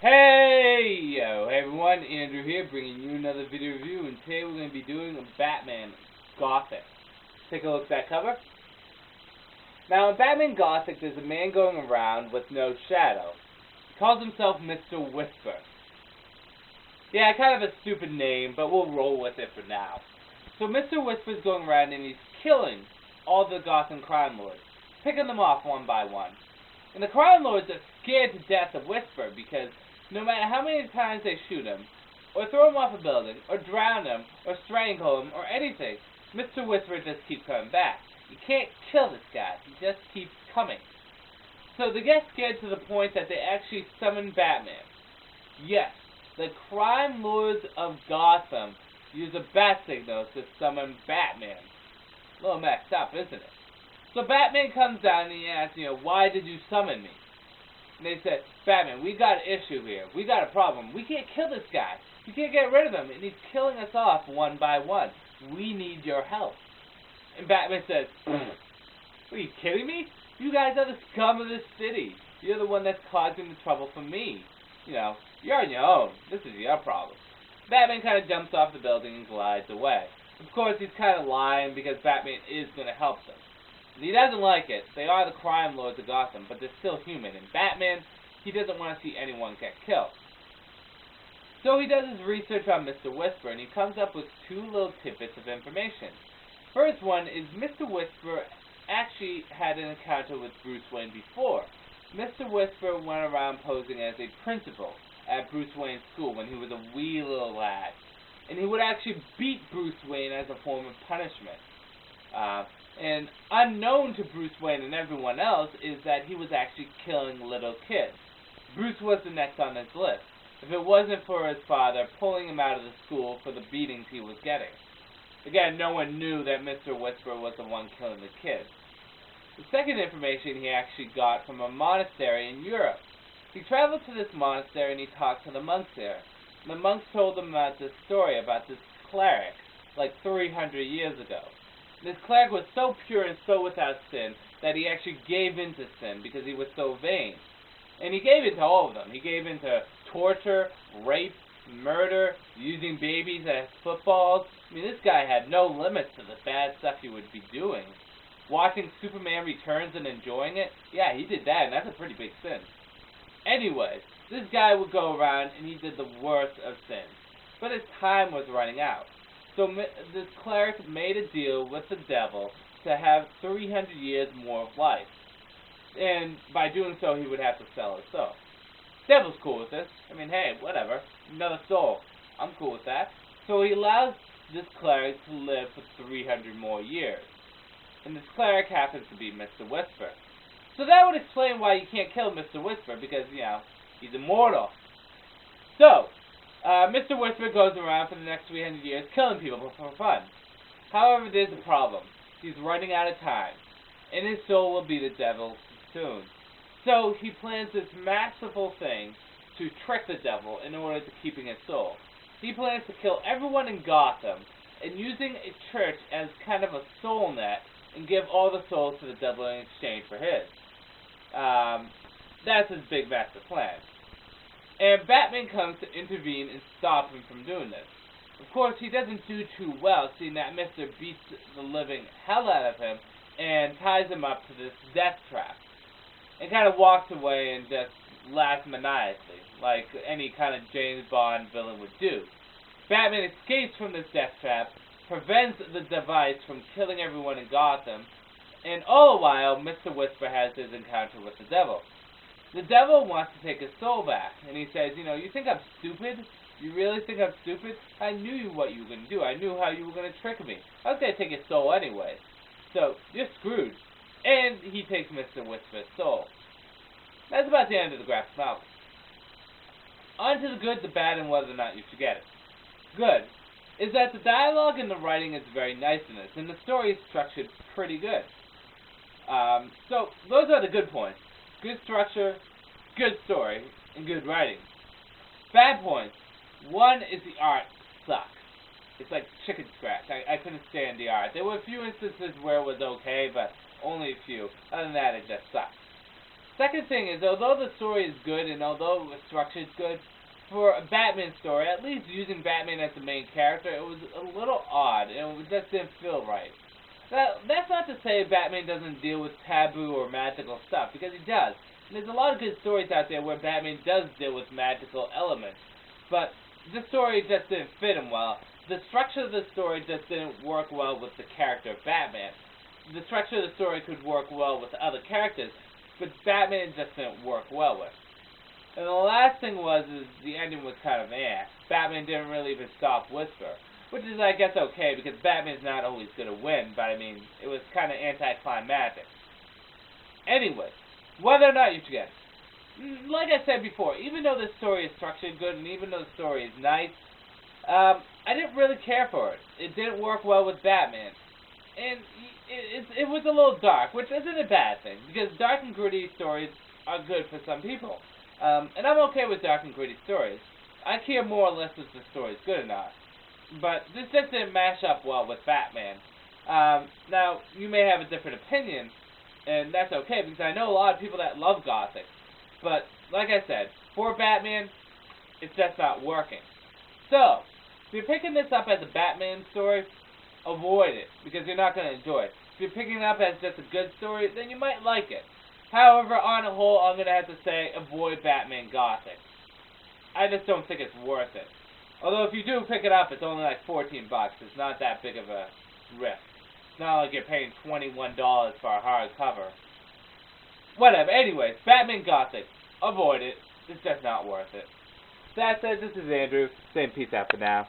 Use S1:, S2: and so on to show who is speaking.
S1: Hey everyone, Andrew here, bringing you another video review, and today we're going to be doing a Batman Gothic. Take a look at that cover. Now in Batman Gothic, there's a man going around with no shadow. He calls himself Mr. Whisper. Yeah, kind of a stupid name, but we'll roll with it for now. So Mr. Whisper's going around and he's killing all the Gotham crime lords, picking them off one by one. And the crime lords are scared to death of Whisper because no matter how many times they shoot him, or throw him off a building, or drown him, or strangle him, or anything, Mr. Whisper just keeps coming back. You can't kill this guy. He just keeps coming. So they get scared to the point that they actually summon Batman. Yes, the crime lords of Gotham use a bat signal to summon Batman. A little messed up, isn't it? So Batman comes down and he asks, why did you summon me? And they said, Batman, we got an issue here. We got a problem. We can't kill this guy. We can't get rid of him. And he's killing us off one by one. We need your help. And Batman says, are you kidding me? You guys are the scum of this city. You're the one that's causing the trouble for me. You're on your own. This is your problem. Batman kind of jumps off the building and glides away. Of course, he's kind of lying because Batman is going to help them. He doesn't like it. They are the crime lords of Gotham, but they're still human. And Batman, he doesn't want to see anyone get killed. So he does his research on Mr. Whisper, and he comes up with two little tidbits of information. First one is Mr. Whisper actually had an encounter with Bruce Wayne before. Mr. Whisper went around posing as a principal at Bruce Wayne's school when he was a wee little lad. And he would actually beat Bruce Wayne as a form of punishment. And unknown to Bruce Wayne and everyone else is that he was actually killing little kids. Bruce was the next on his list, if it wasn't for his father pulling him out of the school for the beatings he was getting. Again, no one knew that Mr. Whisper was the one killing the kids. The second information he actually got from a monastery in Europe. He traveled to this monastery and he talked to the monks there. And the monks told him about this story about this cleric, like 300 years ago. This cleric was so pure and so without sin that he actually gave in to sin because he was so vain. And he gave in to all of them. He gave in to torture, rape, murder, using babies as footballs. I mean, this guy had no limits to the bad stuff he would be doing. Watching Superman Returns and enjoying it? Yeah, he did that, and that's a pretty big sin. Anyway, this guy would go around and he did the worst of sins. But his time was running out. So this cleric made a deal with the devil to have 300 years more of life. And by doing so, he would have to sell his soul. Devil's cool with this. I mean, hey, whatever. Another soul. I'm cool with that. So he allows this cleric to live for 300 more years. And this cleric happens to be Mr. Whisper. So that would explain why you can't kill Mr. Whisper, because, he's immortal. So, Mr. Whisper goes around for the next 300 years killing people for fun. However, there's a problem. He's running out of time, and his soul will be the devil soon. So he plans this masterful thing to trick the devil in order to keeping his soul. He plans to kill everyone in Gotham, and using a church as kind of a soul net, and give all the souls to the devil in exchange for his. That's his big master plan. And Batman comes to intervene and stop him from doing this. Of course, he doesn't do too well, seeing that Mr. beats the living hell out of him and ties him up to this death trap. And kind of walks away and just laughs maniacally, like any kind of James Bond villain would do. Batman escapes from this death trap, prevents the device from killing everyone in Gotham, and all the while, Mr. Whisper has his encounter with the devil. The devil wants to take his soul back, and he says, you think I'm stupid? You really think I'm stupid? I knew what you were going to do. I knew how you were going to trick me. I was going to take his soul anyway. So, you're screwed. And he takes Mr. Whisper's soul. That's about the end of the graphic novel. On to the good, the bad, and whether or not you should get it. Good is that the dialogue and the writing is very nice in this, and the story is structured pretty good. So, those are the good points. Good structure, good story, and good writing. Bad points. One is the art sucks. It's like chicken scratch. I couldn't stand the art. There were a few instances where it was okay, but only a few. Other than that, it just sucks. Second thing is, although the story is good and although the structure is good, for a Batman story, at least using Batman as the main character, it was a little odd, and it just didn't feel right. That's not to say Batman doesn't deal with taboo or magical stuff, because he does. And there's a lot of good stories out there where Batman does deal with magical elements, but this story just didn't fit him well. The structure of the story just didn't work well with the character of Batman. The structure of the story could work well with other characters, but Batman just didn't work well with. And the last thing is the ending was kind of Batman didn't really even stop Whisper, which is, I guess, okay, because Batman's not always going to win, but I mean, it was kind of anticlimactic. Anyway, whether or not you forget, like I said before, even though this story is structured good, and even though the story is nice, I didn't really care for it. It didn't work well with Batman. And it was a little dark, which isn't a bad thing, because dark and gritty stories are good for some people. And I'm okay with dark and gritty stories. I care more or less if the story's good or not. But this just didn't mash up well with Batman. Now, you may have a different opinion, and that's okay, because I know a lot of people that love Gothic. But, like I said, for Batman, it's just not working. So, if you're picking this up as a Batman story, avoid it, because you're not going to enjoy it. If you're picking it up as just a good story, then you might like it. However, on a whole, I'm going to have to say, avoid Batman Gothic. I just don't think it's worth it. Although, if you do pick it up, it's only like $14. It's not that big of a risk. It's not like you're paying $21 for a hardcover. Whatever. Anyways, Batman Gothic. Avoid it. It's just not worth it. That said, this is Andrew, saying peace out for now.